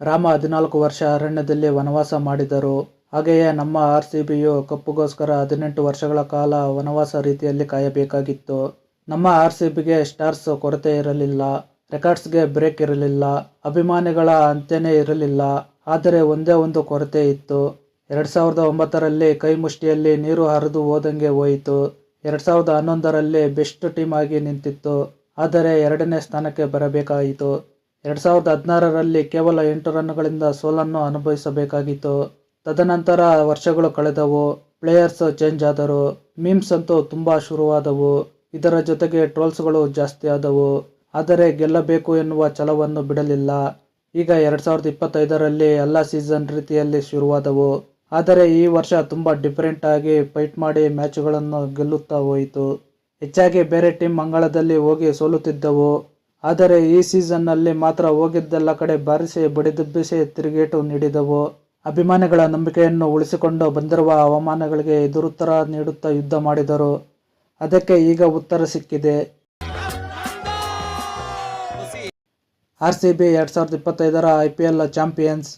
ರಾಮ 14 ವರ್ಷ ಅರಣ್ಯದಲ್ಲಿ ವನವಾಸ ಮಾಡಿದರು. ಹಾಗೆಯೇ ನಮ್ಮ RCBಯು ಕಪ್ಪಿಗೋಸ್ಕರ 18 ವರ್ಷಗಳ ಕಾಲ ವನವಾಸ ರೀತಿಯಲ್ಲಿ ಕಾಯಬೇಕಾಗಿತ್ತು. ನಮ್ಮ RCBಗೆ ಸ್ಟಾರ್ಸ್ ಕೊರತೆ ಇರಲಿಲ್ಲ, ರೆಕಾರ್ಡ್ಸ್ಗೆ ಬ್ರೇಕ್ ಇರಲಿಲ್ಲ, ಅಭಿಮಾನಿಗಳ ಅಂತ್ಯನೇ ಇರಲಿಲ್ಲ. ಆದರೆ ಒಂದೇ ಒಂದು ಕೊರತೆ ಇತ್ತು. 2009ರಲ್ಲಿ ಕೈ ಮುಷ್ಟಿಯಲ್ಲಿ ನೀರು ಹರಿದು ಹೋದಂಗೆ ಹೋಯಿತು. 2011ರಲ್ಲಿ ಬೆಸ್ಟ್ ಟೀಮ್ ಆಗಿ ನಿಂತಿತ್ತು, ಆದರೆ 2ನೇ ಸ್ಥಾನಕ್ಕೆ ಬರಬೇಕಾಯಿತು. 2016ರಲ್ಲಿ ಕೇವಲ 8 ರನ್ಗಳಿಂದ ಸೋಲನ್ನು ಅನುಭವಿಸಬೇಕಾಗಿತ್ತು. ತದನಂತರ ವರ್ಷಗಳು ಕಳೆದವು, ಪ್ಲೇಯರ್ಸ್ ಚೇಂಜ್ ಆದರು, ಮೀಮ್ಸ್ ಅಂತೂ ತುಂಬ ಶುರುವಾದವು. ಇದರ ಜೊತೆಗೆ ಟ್ರೋಲ್ಸ್ಗಳು ಜಾಸ್ತಿ ಆದವು. ಆದರೆ ಗೆಲ್ಲಬೇಕು ಎನ್ನುವ ಛಲವನ್ನು ಬಿಡಲಿಲ್ಲ. ಈಗ 2025ರಲ್ಲಿ ಎಲ್ಲ ಸೀಸನ್ ರೀತಿಯಲ್ಲಿ ಶುರುವಾದವು. ಆದರೆ ಈ ವರ್ಷ ತುಂಬ ಡಿಫರೆಂಟ್ ಆಗಿ ಫೈಟ್ ಮಾಡಿ ಮ್ಯಾಚುಗಳನ್ನು ಗೆಲ್ಲುತ್ತಾ ಹೋಯಿತು. ಹೆಚ್ಚಾಗಿ ಬೇರೆ ಟೀಮ್ ಅಂಗಳದಲ್ಲಿ ಹೋಗಿ ಸೋಲುತ್ತಿದ್ದವು. ಆದರೆ ಈ ಸೀಸನ್ನಲ್ಲಿ ಮಾತ್ರ ಹೋಗಿದ್ದೆಲ್ಲ ಕಡೆ ಬಾರಿಸಿ ಬಡಿದೆಬ್ಬಿಸಿ ತಿರುಗೇಟು ನೀಡಿದವು. ಅಭಿಮಾನಿಗಳ ನಂಬಿಕೆಯನ್ನು ಉಳಿಸಿಕೊಂಡು ಬಂದಿರುವ ಅವಮಾನಗಳಿಗೆ ಎದುರುತ್ತರ ನೀಡುತ್ತಾ ಯುದ್ಧ ಮಾಡಿದರು. ಅದಕ್ಕೆ ಈಗ ಉತ್ತರ ಸಿಕ್ಕಿದೆ. RCB 2025ರ IPL champions.